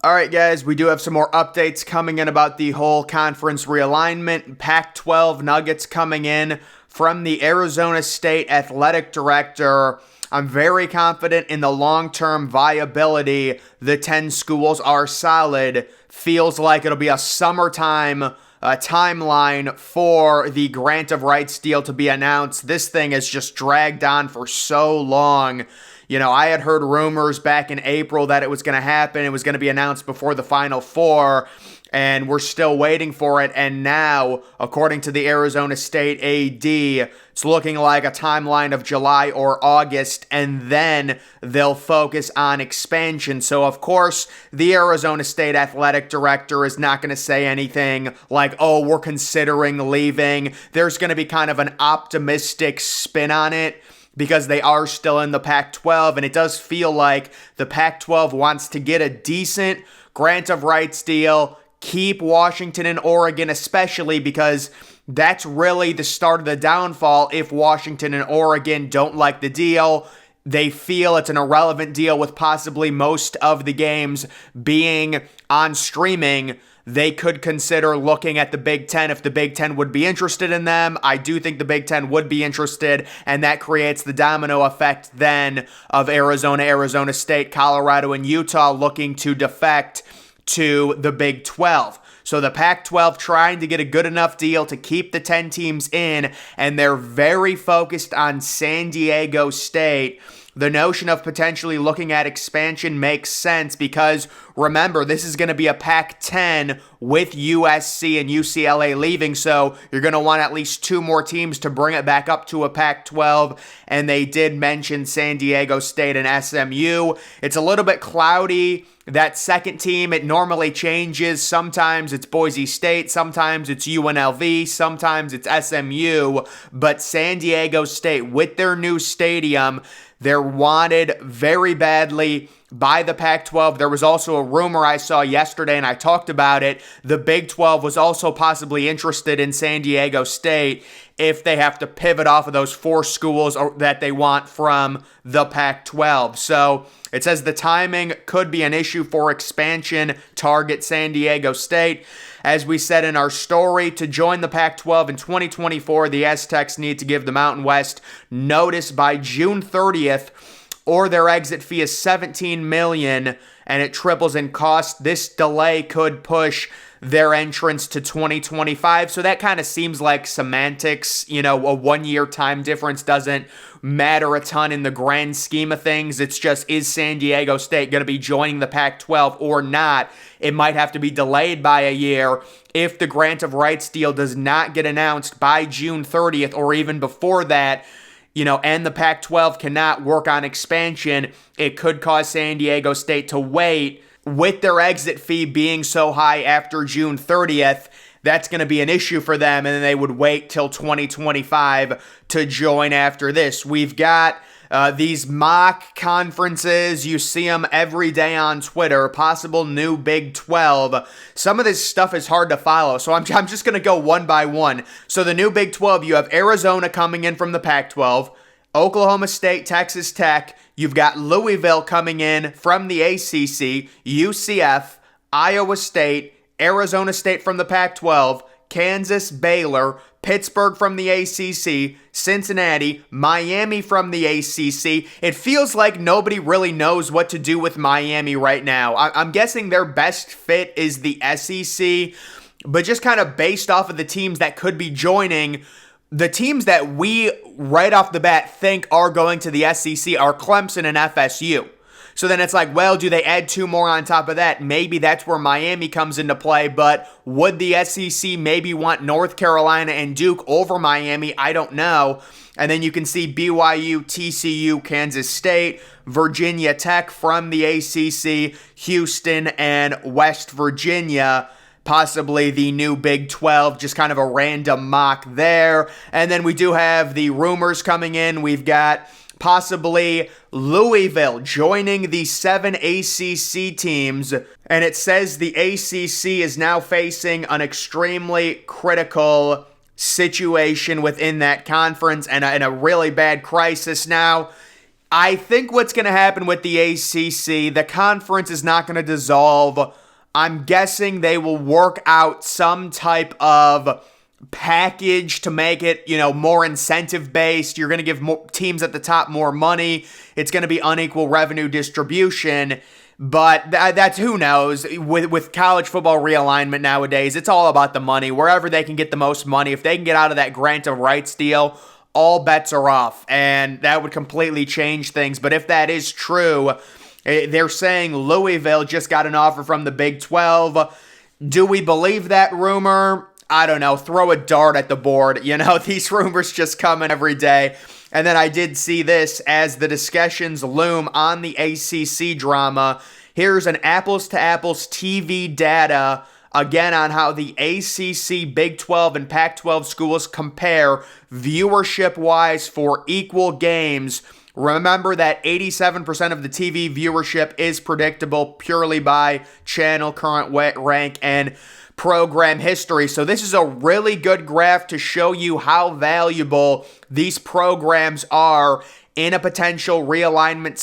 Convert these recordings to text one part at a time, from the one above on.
All right, guys, we do have some more updates coming in about the whole conference realignment. Pac-12 Nuggets coming in from the Arizona State Athletic Director. I'm very confident in the long-term viability. The 10 schools are solid. Feels like it'll be a summertime timeline for the grant of rights deal to be announced. This thing has just dragged on for so long. I had heard rumors back in April that it was going to happen. It was going to be announced before the Final Four, and we're still waiting for it. And now, according to the Arizona State AD, it's looking like a timeline of July or August, and then they'll focus on expansion. So, of course, the Arizona State Athletic Director is not going to say anything like, oh, we're considering leaving. There's going to be kind of an optimistic spin on it, because they are still in the Pac-12, and it does feel like the Pac-12 wants to get a decent grant of rights deal, keep Washington and Oregon, especially because that's really the start of the downfall if Washington and Oregon don't like the deal. They feel it's an irrelevant deal with possibly most of the games being on streaming. They could consider looking at the Big Ten if the Big Ten would be interested in them. I do think the Big Ten would be interested, and that creates the domino effect then of Arizona, Arizona State, Colorado, and Utah looking to defect to the Big 12. So the Pac-12 trying to get a good enough deal to keep the 10 teams in, and they're very focused on San Diego State. The notion of potentially looking at expansion makes sense because, remember, this is going to be a Pac-10 with USC and UCLA leaving, so you're going to want at least two more teams to bring it back up to a Pac-12, and they did mention San Diego State and SMU. It's a little bit cloudy. That second team, it normally changes. Sometimes it's Boise State, sometimes it's UNLV, sometimes it's SMU, but San Diego State, with their new stadium, they're wanted very badly by the Pac-12. There was also a rumor I saw yesterday, and I talked about it. The Big 12 was also possibly interested in San Diego State if they have to pivot off of those four schools that they want from the Pac-12. So it says the timing could be an issue for expansion. Target San Diego State. As we said in our story, to join the Pac-12 in 2024, the Aztecs need to give the Mountain West notice by June 30th, or their exit fee is $17 million, and it triples in cost. This delay could push their entrance to 2025. So that kind of seems like semantics. A 1-year time difference doesn't matter a ton in the grand scheme of things. It's just, is San Diego State going to be joining the Pac-12 or not? It might have to be delayed by a year if the grant of rights deal does not get announced by June 30th or even before that. And the Pac-12 cannot work on expansion. It could cause San Diego State to wait. With their exit fee being so high after June 30th, that's going to be an issue for them, and then they would wait till 2025 to join after this. We've got these mock conferences. You see them every day on Twitter. Possible new Big 12. Some of this stuff is hard to follow, so I'm just going to go one by one. So the new Big 12, you have Arizona coming in from the Pac-12, Oklahoma State, Texas Tech. You've got Louisville coming in from the ACC, UCF, Iowa State, Arizona State from the Pac-12, Kansas, Baylor, Pittsburgh from the ACC, Cincinnati, Miami from the ACC. It feels like nobody really knows what to do with Miami right now. I'm guessing their best fit is the SEC, but just kind of based off of the teams that could be joining, the teams that we right off the bat think are going to the SEC are Clemson and FSU. So then it's like, well, do they add two more on top of that? Maybe that's where Miami comes into play, but would the SEC maybe want North Carolina and Duke over Miami? I don't know. And then you can see BYU, TCU, Kansas State, Virginia Tech from the ACC, Houston, and West Virginia. Possibly the new Big 12, just kind of a random mock there. And then we do have the rumors coming in. We've got possibly Louisville joining the 7 ACC teams. And it says the ACC is now facing an extremely critical situation within that conference and a really bad crisis now. I think what's going to happen with the ACC, the conference is not going to dissolve. I'm guessing they will work out some type of package to make it, more incentive based. You're going to give teams at the top more money. It's going to be unequal revenue distribution. But that's who knows. With college football realignment nowadays, it's all about the money. Wherever they can get the most money, if they can get out of that grant of rights deal, all bets are off, and that would completely change things. But if that is true, they're saying Louisville just got an offer from the Big 12. Do we believe that rumor? I don't know. Throw a dart at the board. These rumors just come in every day. And then I did see this as the discussions loom on the ACC drama. Here's an apples-to-apples TV data again on how the ACC, Big 12, and Pac-12 schools compare viewership-wise for equal games. Remember that 87% of the TV viewership is predictable purely by channel, current rank, and program history. So this is a really good graph to show you how valuable these programs are in a potential realignment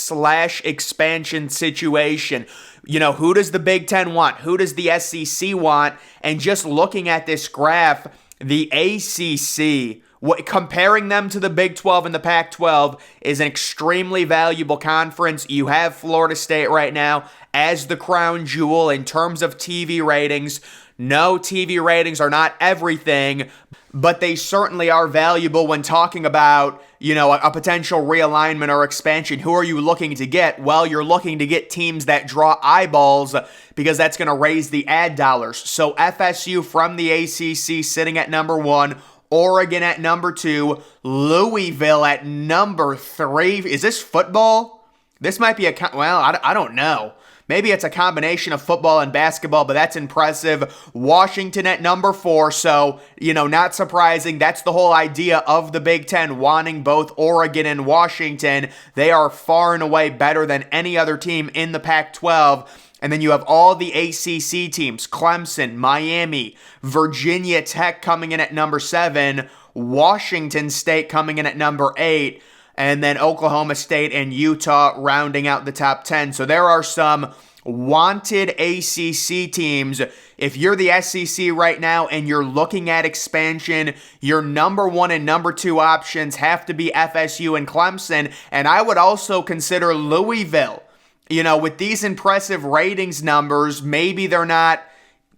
/ expansion situation. Who does the Big Ten want? Who does the SEC want? And just looking at this graph, the ACC, comparing them to the Big 12 and the Pac-12 is an extremely valuable conference. You have Florida State right now as the crown jewel in terms of TV ratings. No, TV ratings are not everything, but they certainly are valuable when talking about, a potential realignment or expansion. Who are you looking to get? Well, you're looking to get teams that draw eyeballs because that's going to raise the ad dollars. So FSU from the ACC sitting at number 1, Oregon at number 2, Louisville at number 3. Is this football? This might be I don't know. Maybe it's a combination of football and basketball, but that's impressive. Washington at number 4, so, not surprising. That's the whole idea of the Big Ten, wanting both Oregon and Washington. They are far and away better than any other team in the Pac-12. And then you have all the ACC teams, Clemson, Miami, Virginia Tech coming in at number 7, Washington State coming in at number 8, and then Oklahoma State and Utah rounding out the top 10. So there are some wanted ACC teams. If you're the SEC right now and you're looking at expansion, your number 1 and number 2 options have to be FSU and Clemson. And I would also consider Louisville. With these impressive ratings numbers, maybe they're not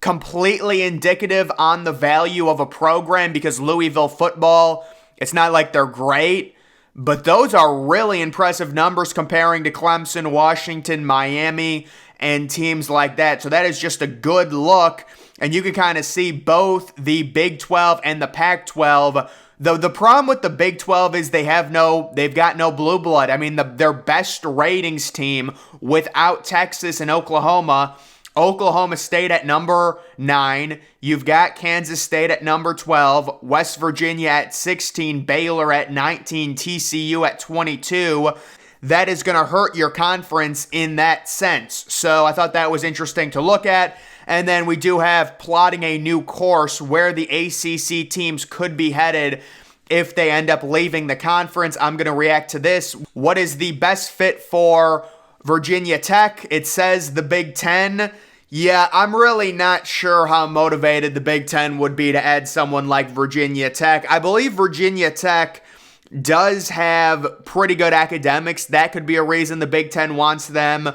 completely indicative on the value of a program because Louisville football, it's not like they're great. But those are really impressive numbers comparing to Clemson, Washington, Miami, and teams like that. So that is just a good look. And you can kind of see both the Big 12 and the Pac-12. Though the problem with the Big 12 is they've got no blue blood. I mean, their best ratings team without Texas and Oklahoma State at number 9. You've got Kansas State at number 12. West Virginia at 16. Baylor at 19. TCU at 22. That is going to hurt your conference in that sense. So I thought that was interesting to look at. And then we do have plotting a new course where the ACC teams could be headed if they end up leaving the conference. I'm going to react to this. What is the best fit for Virginia Tech? It says the Big Ten. Yeah, I'm really not sure how motivated the Big Ten would be to add someone like Virginia Tech. I believe Virginia Tech does have pretty good academics. That could be a reason the Big Ten wants them.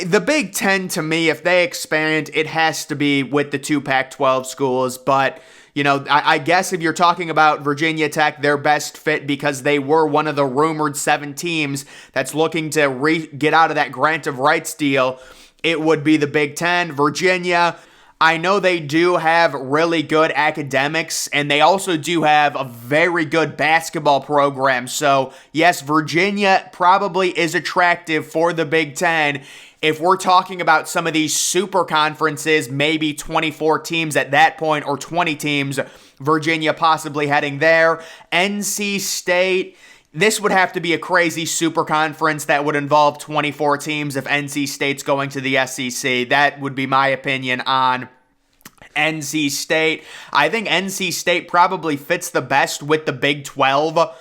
The Big Ten, to me, if they expand, it has to be with the 2 Pac-12 schools. But, I guess if you're talking about Virginia Tech, their best fit because they were one of the rumored 7 teams that's looking to get out of that grant of rights deal, it would be the Big Ten. Virginia, I know they do have really good academics, and they also do have a very good basketball program. So, yes, Virginia probably is attractive for the Big Ten. If we're talking about some of these super conferences, maybe 24 teams at that point, or 20 teams, Virginia possibly heading there. NC State, this would have to be a crazy super conference that would involve 24 teams if NC State's going to the SEC. That would be my opinion on NC State. I think NC State probably fits the best with the Big 12,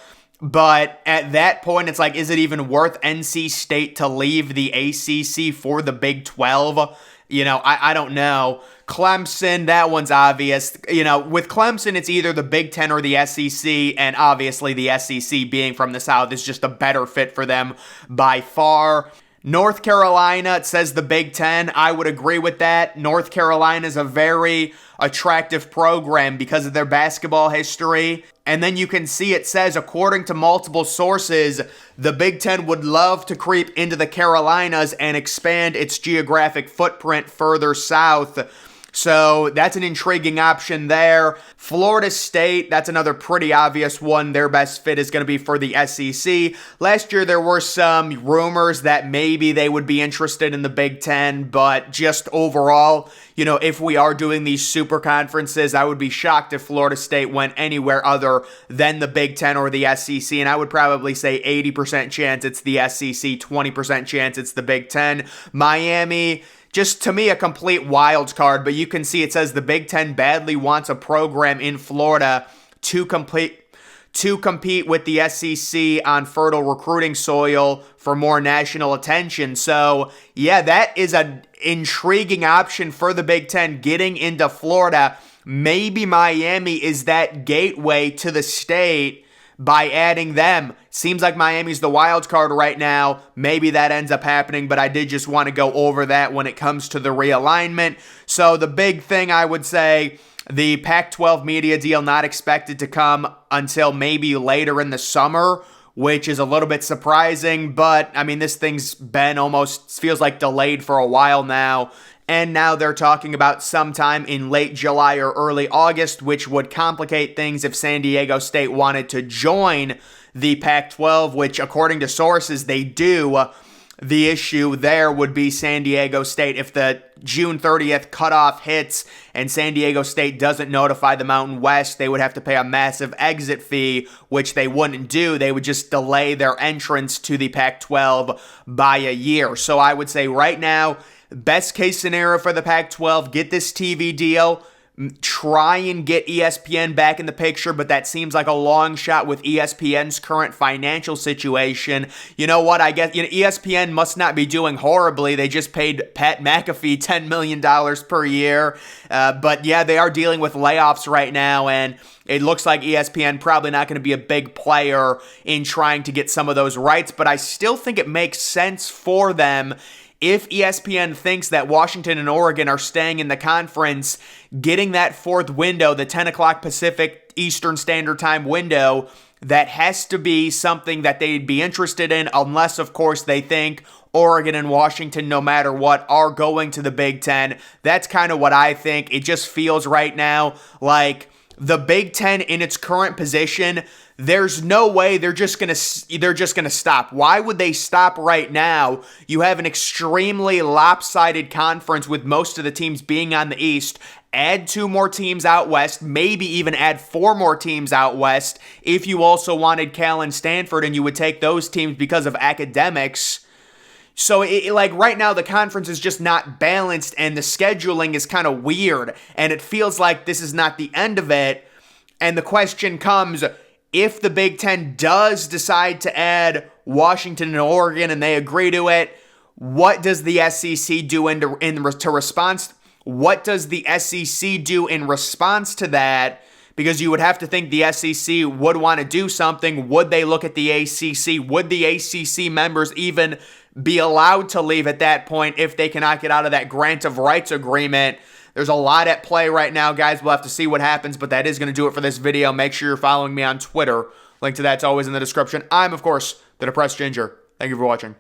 But at that point, it's like, is it even worth NC State to leave the ACC for the Big 12? I don't know. Clemson, that one's obvious. With Clemson, it's either the Big 10 or the SEC, and obviously the SEC being from the South is just a better fit for them by far. North Carolina, it says the Big 10. I would agree with that. North Carolina is a very attractive program because of their basketball history. And then you can see it says, according to multiple sources, the Big 10 would love to creep into the Carolinas and expand its geographic footprint further south. So that's an intriguing option there. Florida State, that's another pretty obvious one. Their best fit is going to be for the SEC. Last year, there were some rumors that maybe they would be interested in the Big Ten, but just overall, if we are doing these super conferences, I would be shocked if Florida State went anywhere other than the Big Ten or the SEC, and I would probably say 80% chance it's the SEC, 20% chance it's the Big Ten. Miami, just to me, a complete wild card, but you can see it says the Big Ten badly wants a program in Florida to compete with the SEC on fertile recruiting soil for more national attention. So, yeah, that is an intriguing option for the Big Ten getting into Florida. Maybe Miami is that gateway to the state by adding them. Seems like Miami's the wild card right now. Maybe that ends up happening, but I did just want to go over that when it comes to the realignment. So the big thing, I would say, the Pac-12 media deal not expected to come until maybe later in the summer, which is a little bit surprising, but this thing's been almost feels like delayed for a while now. And now they're talking about sometime in late July or early August, which would complicate things if San Diego State wanted to join the Pac-12, which according to sources, they do. The issue there would be San Diego State. If the June 30th cutoff hits and San Diego State doesn't notify the Mountain West, they would have to pay a massive exit fee, which they wouldn't do. They would just delay their entrance to the Pac-12 by a year. So I would say right now, best case scenario for the Pac-12, get this TV deal, try and get ESPN back in the picture, but that seems like a long shot with ESPN's current financial situation. You know what? I guess ESPN must not be doing horribly. They just paid Pat McAfee $10 million per year. But yeah, they are dealing with layoffs right now, and it looks like ESPN probably not going to be a big player in trying to get some of those rights, but I still think it makes sense for them. If ESPN thinks that Washington and Oregon are staying in the conference, getting that fourth window, the 10 o'clock Pacific Eastern Standard Time window, that has to be something that they'd be interested in, unless, of course, they think Oregon and Washington, no matter what, are going to the Big Ten. That's kind of what I think. It just feels right now like the Big Ten in its current position, there's no way they're just gonna stop. Why would they stop right now? You have an extremely lopsided conference with most of the teams being on the East. Add 2 more teams out west, maybe even add 4 more teams out west if you also wanted Cal and Stanford, and you would take those teams because of academics. So, like right now, the conference is just not balanced, and the scheduling is kind of weird, and it feels like this is not the end of it. And the question comes, if the Big Ten does decide to add Washington and Oregon, and they agree to it, what does the SEC do to response? What does the SEC do in response to that? Because you would have to think the SEC would want to do something. Would they look at the ACC? Would the ACC members even be allowed to leave at that point if they cannot get out of that grant of rights agreement? There's a lot at play right now, guys. We'll have to see what happens, but that is going to do it for this video. Make sure you're following me on Twitter. Link to that's always in the description. I'm, of course, the Depressed Ginger. Thank you for watching.